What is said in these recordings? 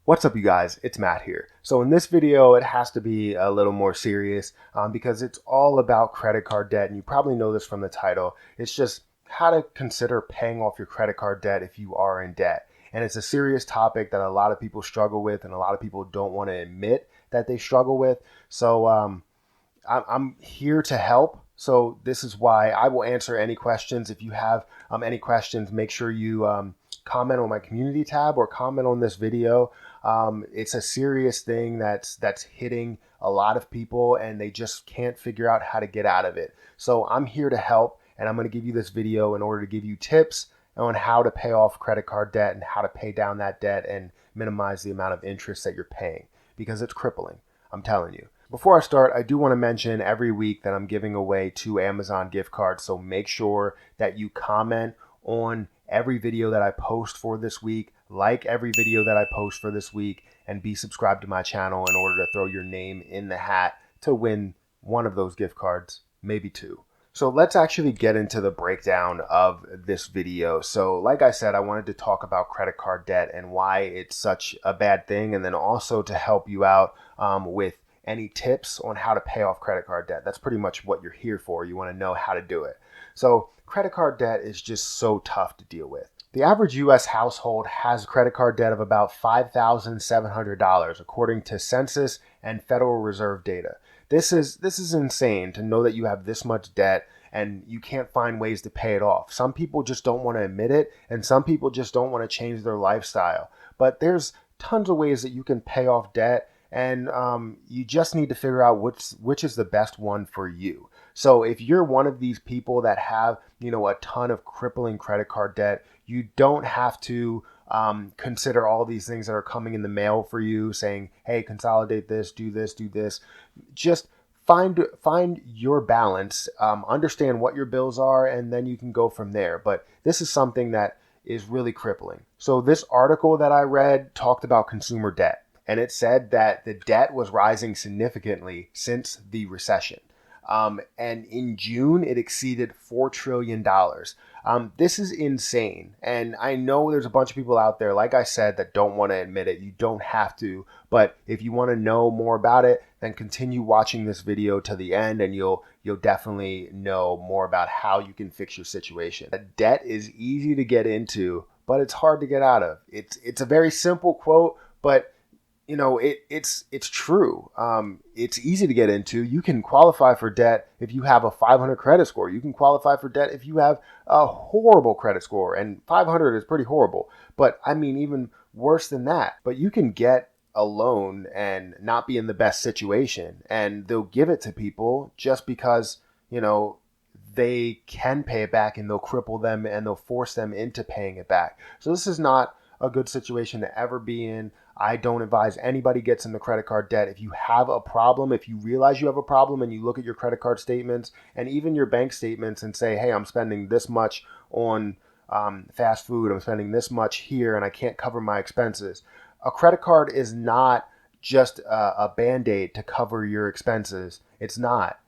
What's up, you guys? It's Matt here. So in this video, it has to be a little more serious because it's all about credit card debt. And you probably know this from the title. It's just how to consider paying off your credit card debt if you are in debt. And it's a serious topic that a lot of people struggle with and a lot of people don't want to admit that they struggle with. So I'm here to help. So this is why I will answer any questions. If you have any questions, make sure you comment on my community tab or comment on this video. It's a serious thing that's hitting a lot of people and they just can't figure out how to get out of it. So I'm here to help, and I'm going to give you this video in order to give you tips on how to pay off credit card debt and how to pay down that debt and minimize the amount of interest that you're paying, because it's crippling. I'm telling you. Before I start, I do want to mention every week that I'm giving away 2 Amazon gift cards. So make sure that you comment on every video that I post for this week, like every video that I post for this week, and be subscribed to my channel in order to throw your name in the hat to win one of those gift cards, maybe 2. So let's actually get into the breakdown of this video. So like I said, I wanted to talk about credit card debt and why it's such a bad thing, and then also to help you out with any tips on how to pay off credit card debt. That's pretty much what you're here for. You want to know how to do it. So credit card debt is just so tough to deal with. The average U.S. household has credit card debt of about $5,700, according to Census and Federal Reserve data. This is insane to know that you have this much debt and you can't find ways to pay it off. Some people just don't want to admit it, and some people just don't want to change their lifestyle. But there's tons of ways that you can pay off debt, and you just need to figure out which is the best one for you. So if you're one of these people that have, a ton of crippling credit card debt, you don't have to consider all these things that are coming in the mail for you saying, hey, consolidate this, do this, do this. Just find your balance, understand what your bills are, and then you can go from there. But this is something that is really crippling. So this article that I read talked about consumer debt, and it said that the debt was rising significantly since the recession. And in June, it exceeded $4 trillion. This is insane. And I know there's a bunch of people out there, like I said, that don't want to admit it. You don't have to. But if you want to know more about it, then continue watching this video to the end, and you'll definitely know more about how you can fix your situation. Debt is easy to get into, but it's hard to get out of. It's a very simple quote, but it's true. It's easy to get into. You can qualify for debt if you have a 500 credit score. You can qualify for debt if you have a horrible credit score, and 500 is pretty horrible. But I mean, even worse than that. But you can get a loan and not be in the best situation, and they'll give it to people just because, they can pay it back, and they'll cripple them and they'll force them into paying it back. So this is not a good situation to ever be in. I don't advise anybody gets into credit card debt. If you have a problem, if you realize you have a problem and you look at your credit card statements and even your bank statements and say, hey, I'm spending this much on fast food, I'm spending this much here, and I can't cover my expenses. A credit card is not just a Band-Aid to cover your expenses. It's not.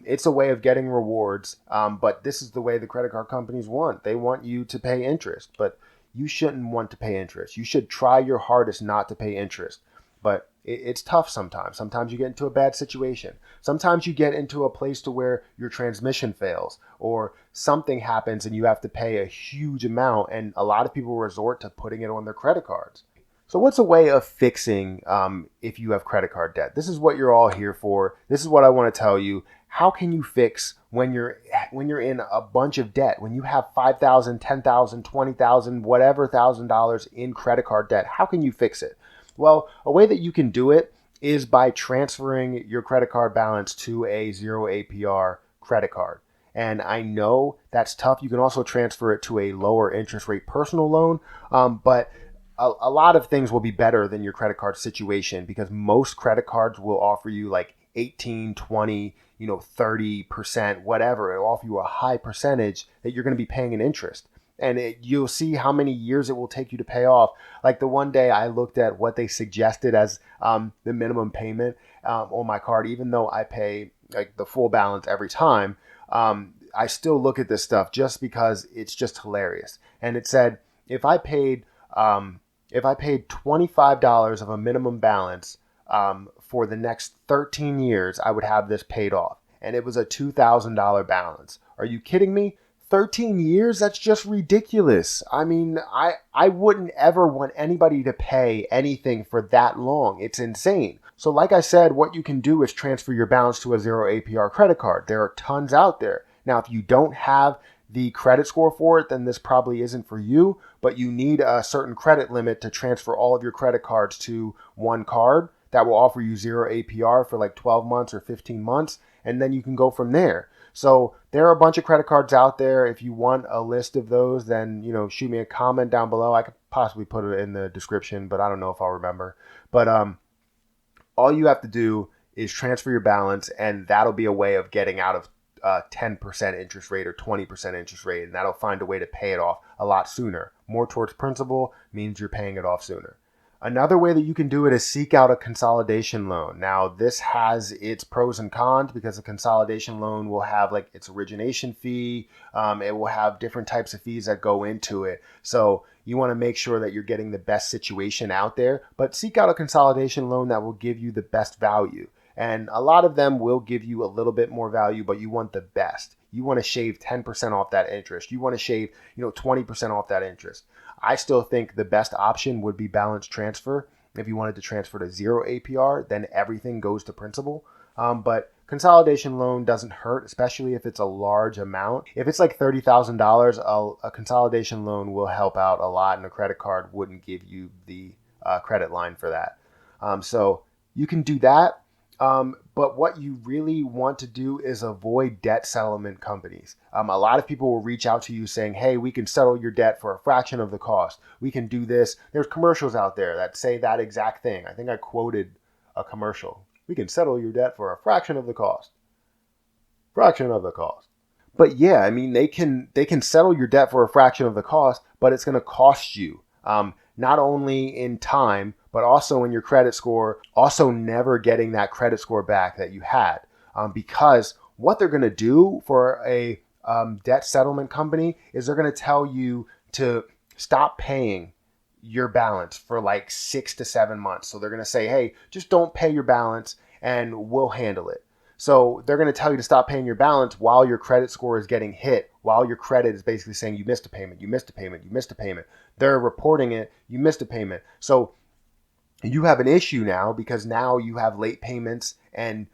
It's a way of getting rewards, but this is the way the credit card companies want. They want you to pay interest, but you shouldn't want to pay interest. You should try your hardest not to pay interest. But it's tough sometimes. Sometimes you get into a bad situation. Sometimes you get into a place to where your transmission fails or something happens and you have to pay a huge amount. And a lot of people resort to putting it on their credit cards. So what's a way of fixing if you have credit card debt? This is what you're all here for. This is what I want to tell you. How can you fix when you're in a bunch of debt, when you have $5,000, $10,000, $20,000, whatever $1,000 in credit card debt? How can you fix it? Well, a way that you can do it is by transferring your credit card balance to a 0 APR credit card. And I know that's tough. You can also transfer it to a lower interest rate personal loan, but a lot of things will be better than your credit card situation, because most credit cards will offer you like 18, 20, 30%, whatever. It'll offer you a high percentage that you're going to be paying in interest. And you'll see how many years it will take you to pay off. Like the one day I looked at what they suggested as the minimum payment on my card, even though I pay like the full balance every time, I still look at this stuff just because it's just hilarious. And it said if I paid if I paid $25 of a minimum balance for the next 13 years, I would have this paid off. And it was a $2,000 balance. Are you kidding me? 13 years? That's just ridiculous. I mean, I wouldn't ever want anybody to pay anything for that long. It's insane. So like I said, what you can do is transfer your balance to a 0 APR credit card. There are tons out there. Now, if you don't have the credit score for it, then this probably isn't for you, but you need a certain credit limit to transfer all of your credit cards to one card that will offer you 0 APR for like 12 months or 15 months, and then you can go from there. So there are a bunch of credit cards out there. If you want a list of those, then, shoot me a comment down below. I could possibly put it in the description, but I don't know if I'll remember. But all you have to do is transfer your balance, and that'll be a way of getting out of 10% interest rate or 20% interest rate, and that'll find a way to pay it off a lot sooner. More towards principal means you're paying it off sooner. Another way that you can do it is seek out a consolidation loan. Now, this has its pros and cons because a consolidation loan will have like its origination fee. It will have different types of fees that go into it. So you want to make sure that you're getting the best situation out there, but seek out a consolidation loan that will give you the best value. And a lot of them will give you a little bit more value, but you want the best. You want to shave 10% off that interest. You want to shave, 20% off that interest. I still think the best option would be balance transfer. If you wanted to transfer to 0 APR, then everything goes to principal. But consolidation loan doesn't hurt, especially if it's a large amount. If it's like $30,000, a consolidation loan will help out a lot, and a credit card wouldn't give you the credit line for that. So you can do that. But what you really want to do is avoid debt settlement companies. A lot of people will reach out to you saying, hey, we can settle your debt for a fraction of the cost. We can do this. There's commercials out there that say that exact thing. I think I quoted a commercial. We can settle your debt for a fraction of the cost. Fraction of the cost. But yeah, I mean, they can settle your debt for a fraction of the cost, but it's going to cost you. Not only in time, but also in your credit score, also never getting that credit score back that you had. Because what they're going to do for a debt settlement company is they're going to tell you to stop paying your balance for like 6 to 7 months. So they're going to say, hey, just don't pay your balance and we'll handle it. So they're going to tell you to stop paying your balance while your credit score is getting hit, while your credit is basically saying you missed a payment, you missed a payment, you missed a payment. They're reporting it, you missed a payment. So you have an issue now because now you have late payments and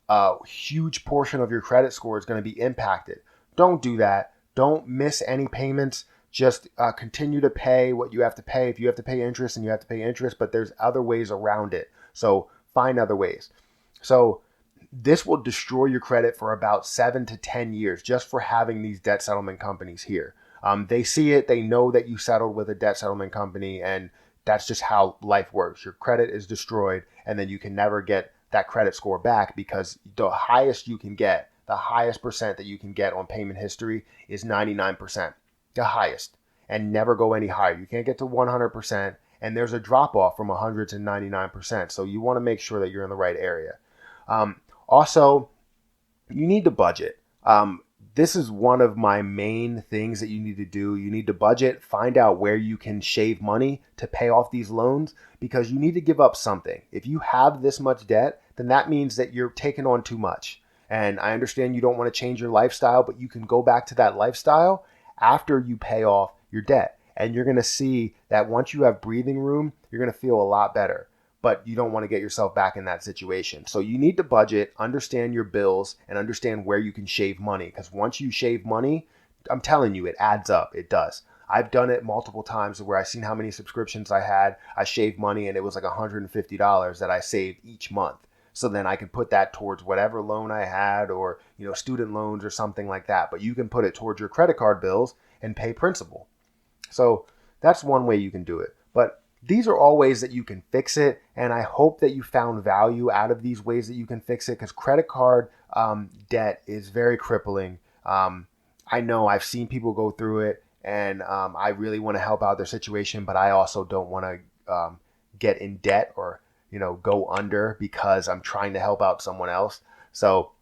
a huge portion of your credit score is going to be impacted. Don't do that. Don't miss any payments. Just continue to pay what you have to pay. If you have to pay interest, and you have to pay interest, but there's other ways around it. So find other ways. So this will destroy your credit for about 7 to 10 years just for having these debt settlement companies here. They see it. They know that you settled with a debt settlement company, and that's just how life works. Your credit is destroyed, and then you can never get that credit score back because the highest you can get, the highest percent that you can get on payment history is 99%, the highest, and never go any higher. You can't get to 100%, and there's a drop off from 100 to 99%. So you want to make sure that you're in the right area. Also, you need to budget. This is one of my main things that you need to do. You need to budget, find out where you can shave money to pay off these loans because you need to give up something. If you have this much debt, then that means that you're taking on too much. And I understand you don't want to change your lifestyle, but you can go back to that lifestyle after you pay off your debt. And you're going to see that once you have breathing room, you're going to feel a lot better. But you don't want to get yourself back in that situation. So you need to budget, understand your bills, and understand where you can shave money. Because once you shave money, I'm telling you, it adds up. It does. I've done it multiple times where I've seen how many subscriptions I had. I shaved money and it was like $150 that I saved each month. So then I could put that towards whatever loan I had or, student loans or something like that. But you can put it towards your credit card bills and pay principal. So that's one way you can do it. But these are all ways that you can fix it, and I hope that you found value out of these ways that you can fix it because credit card debt is very crippling. I know I've seen people go through it, and I really want to help out their situation, but I also don't want to get in debt or go under because I'm trying to help out someone else. So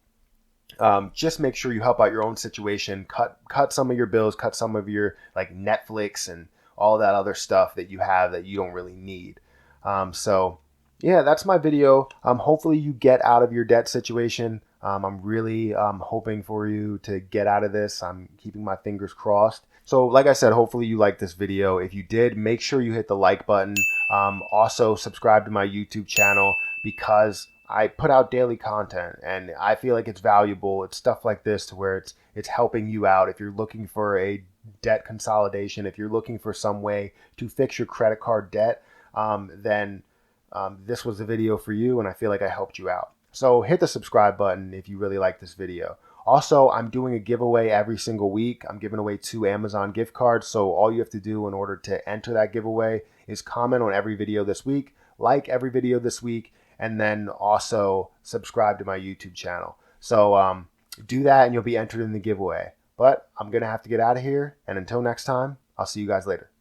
just make sure you help out your own situation. Cut some of your bills, cut some of your like Netflix and all that other stuff that you have that you don't really need. So yeah, that's my video. Hopefully you get out of your debt situation. I'm really hoping for you to get out of this. I'm keeping my fingers crossed. So like I said, hopefully you liked this video. If you did, make sure you hit the like button. Also subscribe to my YouTube channel because I put out daily content and I feel like it's valuable. It's stuff like this to where it's helping you out. If you're looking for a debt consolidation, if you're looking for some way to fix your credit card debt, then this was the video for you, and I feel like I helped you out. So hit the subscribe button if you really like this video. Also, I'm doing a giveaway every single week. I'm giving away 2 Amazon gift cards. So all you have to do in order to enter that giveaway is comment on every video this week, like every video this week, and then also subscribe to my YouTube channel. So do that and you'll be entered in the giveaway. But I'm going to have to get out of here. And until next time, I'll see you guys later.